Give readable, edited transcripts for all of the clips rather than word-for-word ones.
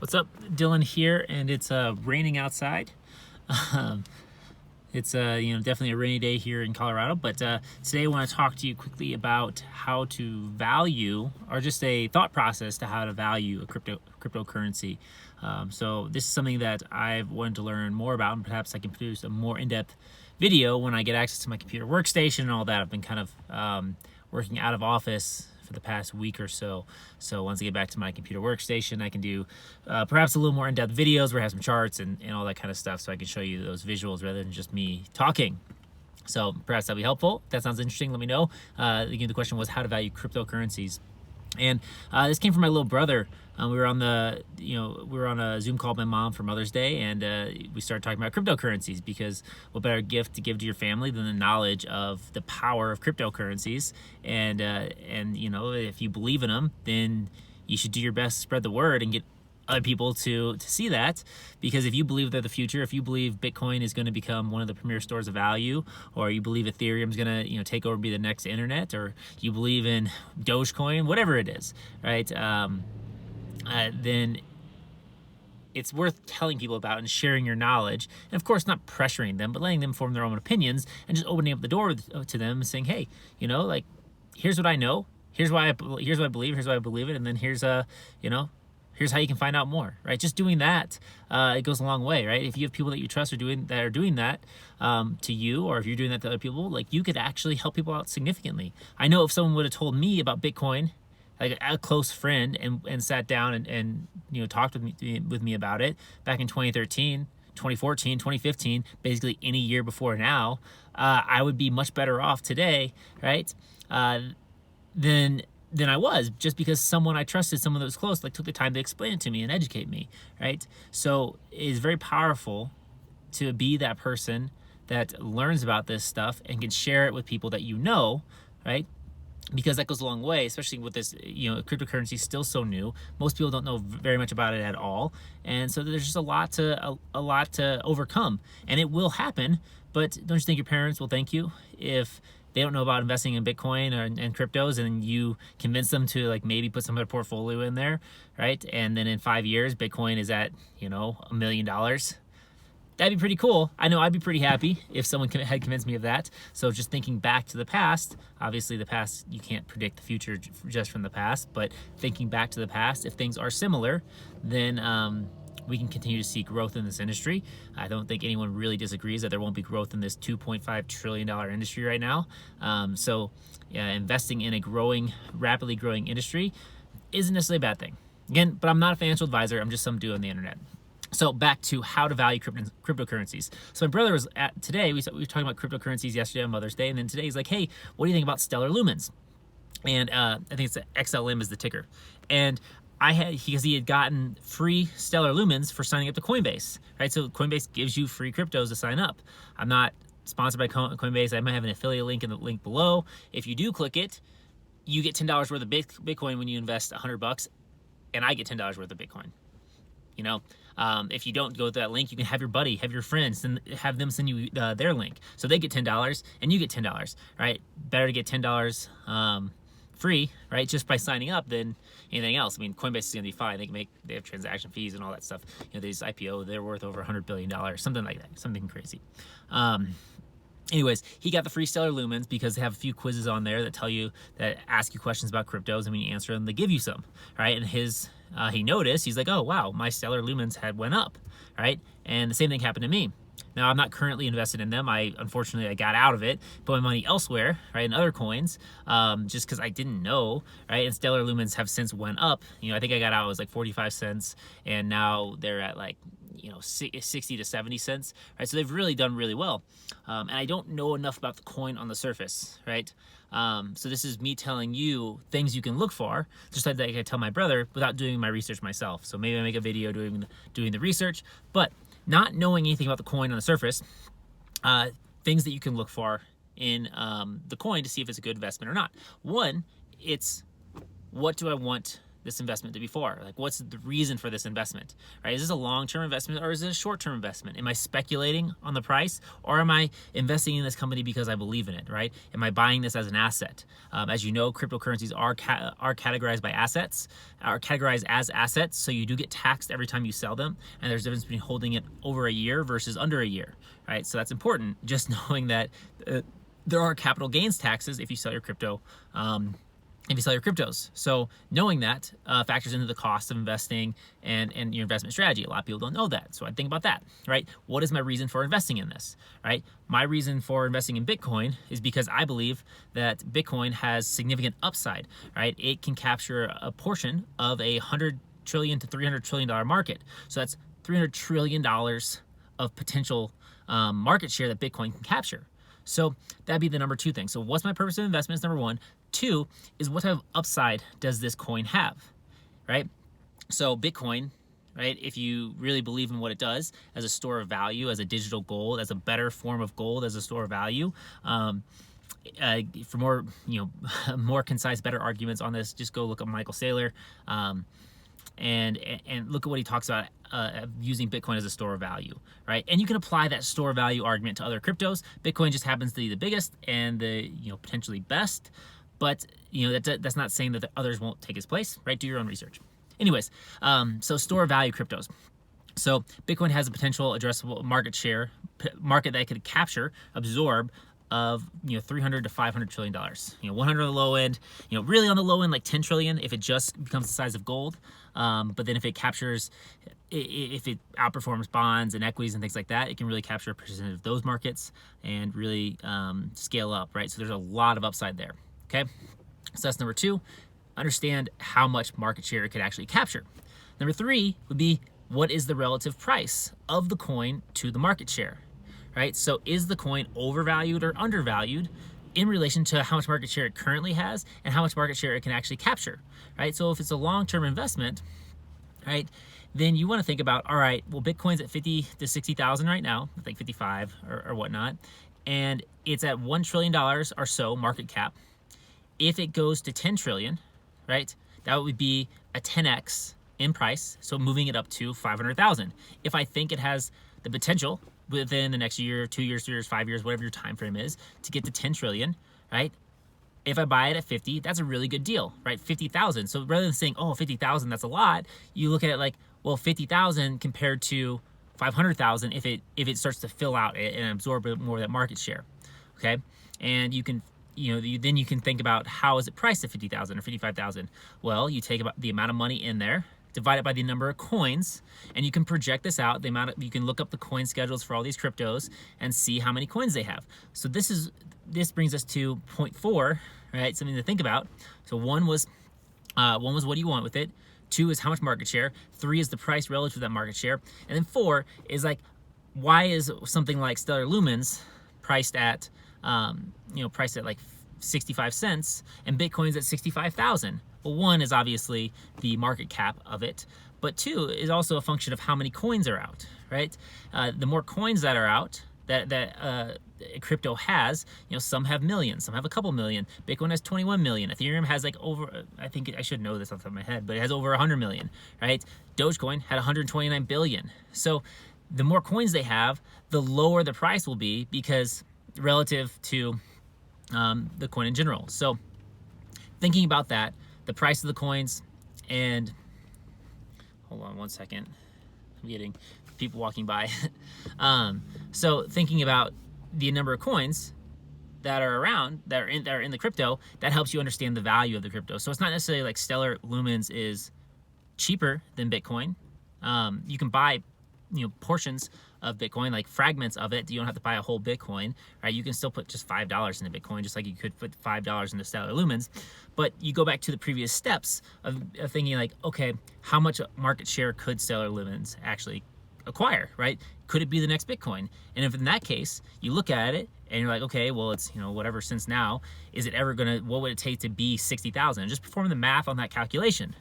What's up? Dylan here, and it's raining outside. It's definitely a rainy day here in Colorado, but today I want to talk to you quickly about how to value, or just a thought process to how to value a cryptocurrency. So this is something that I've wanted to learn more about, and perhaps I can produce a more in-depth video when I get access to my computer workstation and all that. I've been kind of working out of office for the past week or so. So once I get back to my computer workstation, I can do perhaps a little more in-depth videos where I have some charts and all that kind of stuff, so I can show you those visuals rather than just me talking. So perhaps that'll be helpful. If that sounds interesting, let me know. Again, the question was how to value cryptocurrencies. And this came from my little brother. We were on a Zoom call with my mom for Mother's Day, and we started talking about cryptocurrencies, because what better gift to give to your family than the knowledge of the power of cryptocurrencies? And if you believe in them, then you should do your best to spread the word and get other people to see that. Because if you believe they're the future, if you believe Bitcoin is going to become one of the premier stores of value, or you believe Ethereum is going to take over and be the next internet, or you believe in Dogecoin, whatever it is, right? Then it's worth telling people about and sharing your knowledge, and of course not pressuring them, but letting them form their own opinions, and just opening up the door to them and saying, hey, here's what I know, here's why I believe, here's why I believe it, and then here's how you can find out more, right? Just doing that, it goes a long way, right? If you have people that you trust are doing that to you, or if you're doing that to other people, you could actually help people out significantly. I know if someone would have told me about Bitcoin, like a close friend, and sat down and talked with me about it back in 2013, 2014, 2015, basically any year before now, I would be much better off today, right? Than I was, just because someone I trusted, someone that was close, took the time to explain it to me and educate me, right? So it is very powerful to be that person that learns about this stuff and can share it with people that you know, right? Because that goes a long way, especially with this, cryptocurrency is still so new. Most people don't know very much about it at all. And so there's just a lot to overcome, and it will happen. But don't you think your parents will thank you if they don't know about investing in Bitcoin and cryptos, and you convince them to maybe put some of their portfolio in there, right? And then in 5 years, Bitcoin is at, $1 million. That'd be pretty cool. I know I'd be pretty happy if someone had convinced me of that. So just thinking back to the past, obviously the past, you can't predict the future just from the past, but thinking back to the past, if things are similar, then we can continue to see growth in this industry. I don't think anyone really disagrees that there won't be growth in this $2.5 trillion industry right now. Investing in a rapidly growing industry isn't necessarily a bad thing. Again, but I'm not a financial advisor. I'm just some dude on the internet. So back to how to value cryptocurrencies. So my brother was today, we were talking about cryptocurrencies yesterday on Mother's Day, and then today he's like, hey, what do you think about Stellar Lumens? And I think it's XLM is the ticker. And because he had gotten free Stellar Lumens for signing up to Coinbase, right? So Coinbase gives you free cryptos to sign up. I'm not sponsored by Coinbase. I might have an affiliate link in the link below. If you do click it, you get $10 worth of Bitcoin when you invest $100, and I get $10 worth of Bitcoin. If you don't go to that link, you can have your buddy, have your friends, and have them send you their link. So they get $10 and you get $10, right? Better to get $10 free, right? Just by signing up than anything else. I mean, Coinbase is going to be fine. They have transaction fees and all that stuff. These IPO, they're worth over $100 billion, something like that, something crazy. Anyways, he got the free Stellar Lumens because they have a few quizzes on there that ask you questions about cryptos, and when you answer them, they give you some, right? And he noticed, he's like, oh wow, my Stellar Lumens went up, right? And the same thing happened to me. Now, I'm not currently invested in them. Unfortunately, I got out of it, put my money elsewhere, right, in other coins, just because I didn't know, right? And Stellar Lumens have since went up. I think I got out, it was 45 cents, and now they're at 60 to 70 cents, right? So they've really done really well. And I don't know enough about the coin on the surface, right? So this is me telling you things you can look for, just like I tell my brother, without doing my research myself. So maybe I make a video doing the research, but not knowing anything about the coin on the surface, things that you can look for in the coin to see if it's a good investment or not. One, it's what do I want this investment to be for? Like, what's the reason for this investment, right? Is this a long-term investment or is it a short-term investment? Am I speculating on the price, or am I investing in this company because I believe in it, right? Am I buying this as an asset? As you know, cryptocurrencies are categorized by assets, are categorized as assets, so you do get taxed every time you sell them, and there's a difference between holding it over a year versus under a year, right? So that's important, just knowing that there are capital gains taxes if you sell your cryptos. So knowing that factors into the cost of investing and your investment strategy. A lot of people don't know that. So I think about that, right? What is my reason for investing in this, right? My reason for investing in Bitcoin is because I believe that Bitcoin has significant upside, right? It can capture a portion of a $100 trillion to $300 trillion market. So that's $300 trillion of potential market share that Bitcoin can capture. So that'd be the number two thing. So what's my purpose of investment is number one. Two is what type of upside does this coin have, right? So Bitcoin, right, if you really believe in what it does as a store of value, as a digital gold, as a better form of gold, as a store of value, for more, more concise, better arguments on this, just go look up Michael Saylor, and look at what he talks about using Bitcoin as a store of value, right? And you can apply that store of value argument to other cryptos. Bitcoin just happens to be the biggest and the potentially best, but that's not saying that the others won't take its place, right? Do your own research. Anyways, so store of value cryptos. So Bitcoin has a potential addressable market that it could capture, absorb, of $300 to $500 trillion. 100 on the low end, really on the low end, like 10 trillion if it just becomes the size of gold. But then if it captures, if it outperforms bonds and equities and things like that, it can really capture a percentage of those markets and really scale up, right? So there's a lot of upside there. Okay, so that's number two. Understand how much market share it could actually capture. Number three would be, what is the relative price of the coin to the market share? Right? So is the coin overvalued or undervalued in relation to how much market share it currently has and how much market share it can actually capture, right? So if it's a long-term investment, right, then you want to think about, all right, well, Bitcoin's at 50 to 60,000 right now, I think 55 or whatnot, and it's at $1 trillion or so market cap. If it goes to 10 trillion, right, that would be a 10x in price, so moving it up to 500,000. If I think it has the potential within the next year, 2 years, 3 years, 5 years, whatever your time frame is, to get to 10 trillion, right? If I buy it at 50, that's a really good deal, right? 50,000. So rather than saying, oh, 50,000, that's a lot, you look at it like, well, 50,000 compared to 500,000 if it starts to fill out and absorb more of that market share, okay? And you can, then you can think about, how is it priced at 50,000 or 55,000? Well, you take about the amount of money in there, divide it by the number of coins, and you can project this out. You can look up the coin schedules for all these cryptos and see how many coins they have. So this brings us to point 4, right? Something to think about. So one was what do you want with it? 2 is how much market share. 3 is the price relative to that market share. And then 4 is like, why is something like Stellar Lumens priced at like 65 cents and Bitcoin's at 65,000? Well, 1 is obviously the market cap of it, but 2 is also a function of how many coins are out, right? The more coins that are out, that crypto has, some have millions, some have a couple million. Bitcoin has 21 million. Ethereum has like over, I think I should know this off the top of my head, but it has over 100 million, right? Dogecoin had 129 billion. So the more coins they have, the lower the price will be, because relative to the coin in general. So thinking about that, the price of the coins, and hold on one second, I'm getting people walking by. So thinking about the number of coins that are around, that are in the crypto, that helps you understand the value of the crypto. So it's not necessarily like Stellar Lumens is cheaper than Bitcoin. You can buy portions of Bitcoin, like fragments of it. You don't have to buy a whole Bitcoin, right? You can still put just $5 into Bitcoin, just like you could put $5 into Stellar Lumens. But you go back to the previous steps of thinking like, okay, how much market share could Stellar Lumens actually acquire, right? Could it be the next Bitcoin? And if in that case, you look at it and you're like, okay, well, it's, whatever since now, is it ever what would it take to be 60,000? Just perform the math on that calculation,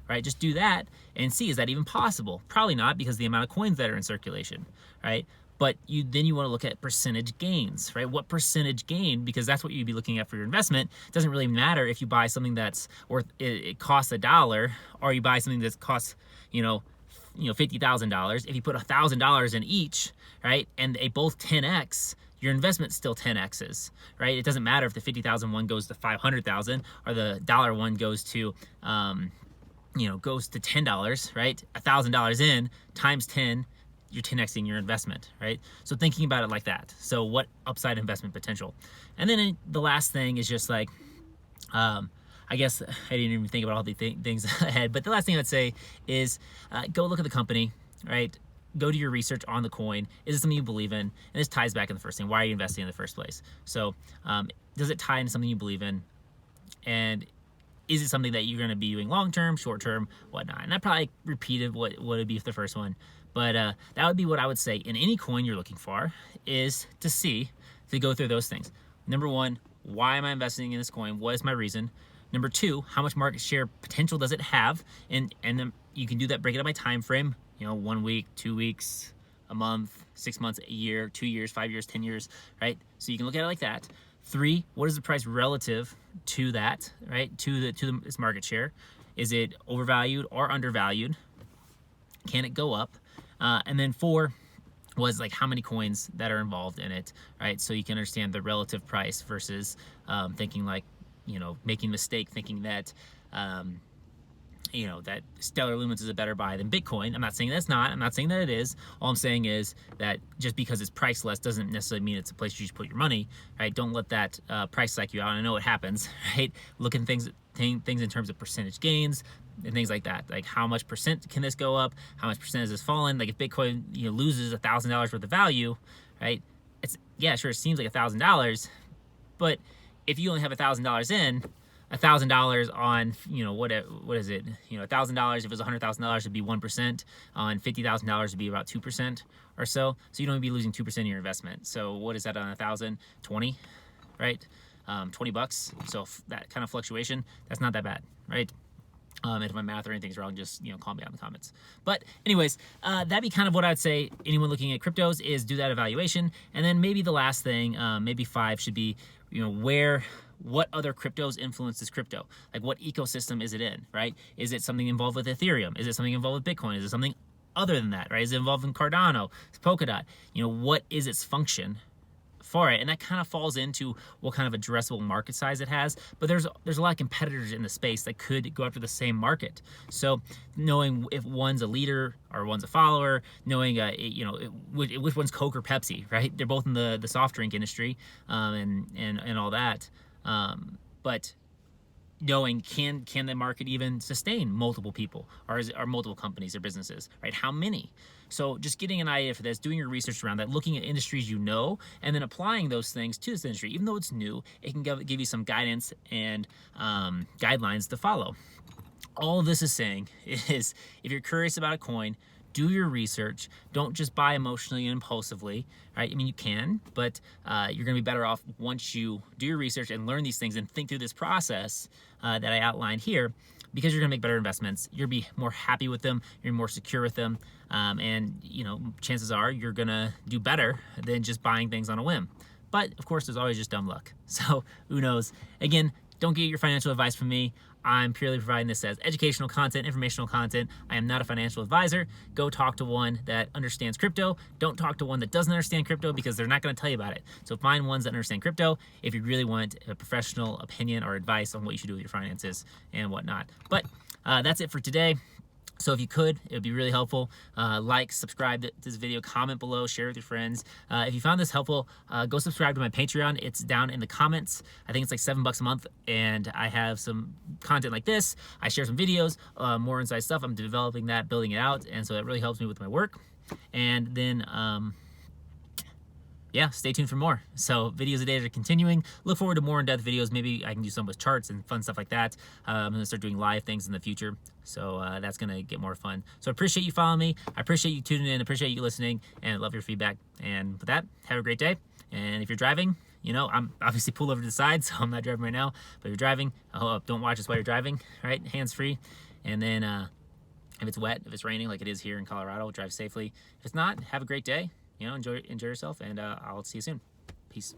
right? Just do that and see, is that even possible? Probably not, because the amount of coins that are in circulation, right? But then you want to look at percentage gains, right? What percentage gain, because that's what you'd be looking at for your investment. It doesn't really matter if you buy something that's worth, it costs $1, or you buy something that costs, $50,000. If you put $1,000 in each, right, and they both 10x, your investment's still 10x's, right? It doesn't matter if the 50,000 one goes to 500,000 or the dollar one goes to, goes to $10, right? $1,000 in times 10, you're 10xing your investment, right? So thinking about it like that. So what upside investment potential? And then the last thing is just like, I guess I didn't even think about all the things ahead, but the last thing I'd say is go look at the company, right? Go do your research on the coin. Is it something you believe in? And this ties back in the first thing. Why are you investing in the first place? So does it tie into something you believe in? And is it something that you're going to be doing long-term, short-term, whatnot? And I probably repeated what would be for the first one. But that would be what I would say in any coin you're looking for, is to go through those things. Number one, why am I investing in this coin? What is my reason? Number two, how much market share potential does it have? And then you can do that, break it up by time frame, 1 week, 2 weeks, a month, 6 months, a year, 2 years, 5 years, 10 years, right? So you can look at it like that. Three, what is the price relative to that, right? To its market share? Is it overvalued or undervalued? Can it go up? And then four was like how many coins that are involved in it, right? So you can understand the relative price versus thinking like, making a mistake thinking that, that Stellar Lumens is a better buy than Bitcoin. I'm not saying that's not. I'm not saying that it is. All I'm saying is that just because it's priced less doesn't necessarily mean it's a place you should put your money, right? Don't let that price psych you out. I know it happens, right? Look at things in terms of percentage gains and things like that. Like how much percent can this go up? How much percent has this fallen? Like if Bitcoin loses $1,000 worth of value, right? Sure, it seems like $1,000, but if you only have $1,000 in, $1,000 on what is it? $1,000 if it was $100,000 would be 1%. On $50,000 would be about 2% or so. So you'd only be losing 2% of your investment. So what is that on 1,000? 20, right? $20. So that kind of fluctuation, that's not that bad, right? And if my math or anything's wrong, just call me out in the comments. But anyways, that'd be kind of what I'd say. Anyone looking at cryptos is do that evaluation, and then maybe the last thing, maybe 5 should be, what other cryptos influence this crypto? Like what ecosystem is it in, right? Is it something involved with Ethereum? Is it something involved with Bitcoin? Is it something other than that, right? Is it involved in Cardano, Polkadot? What is its function for it? And that kind of falls into what kind of addressable market size it has. But there's a lot of competitors in the space that could go after the same market. So knowing if one's a leader or one's a follower, knowing which one's Coke or Pepsi, right? They're both in the soft drink industry, and all that. But knowing can the market even sustain multiple people, or are multiple companies or businesses, right? How many? So just getting an idea for this, doing your research around that, looking at industries and then applying those things to this industry. Even though it's new, it can give you some guidance and guidelines to follow. All of this is saying is, if you're curious about a coin, do your research. Don't just buy emotionally and impulsively, right? I mean, you can, but you're gonna be better off once you do your research and learn these things and think through this process that I outlined here, because you're gonna make better investments. You'll be more happy with them, you're more secure with them, and chances are you're gonna do better than just buying things on a whim. But of course, there's always just dumb luck. So who knows? Again, don't get your financial advice from me. I'm purely providing this as educational content, informational content. I am not a financial advisor. Go talk to one that understands crypto. Don't talk to one that doesn't understand crypto, because they're not going to tell you about it. So find ones that understand crypto if you really want a professional opinion or advice on what you should do with your finances and whatnot. But that's it for today. So if you could, it would be really helpful. Like, subscribe to this video, comment below, share with your friends. If you found this helpful, go subscribe to my Patreon. It's down in the comments. I think it's like $7 a month, and I have some content like this. I share some videos, more inside stuff. I'm developing that, building it out, and so that really helps me with my work. And then yeah, stay tuned for more. So videos a day are continuing. Look forward to more in-depth videos. Maybe I can do some with charts and fun stuff like that. I'm gonna start doing live things in the future. So that's gonna get more fun. So I appreciate you following me. I appreciate you tuning in. I appreciate you listening, and I love your feedback. And with that, have a great day. And if you're driving, I'm obviously pulled over to the side, so I'm not driving right now. But if you're driving, don't watch this while you're driving, right? Hands-free. And then if it's wet, if it's raining like it is here in Colorado, drive safely. If it's not, have a great day. enjoy yourself, and I'll see you soon. Peace.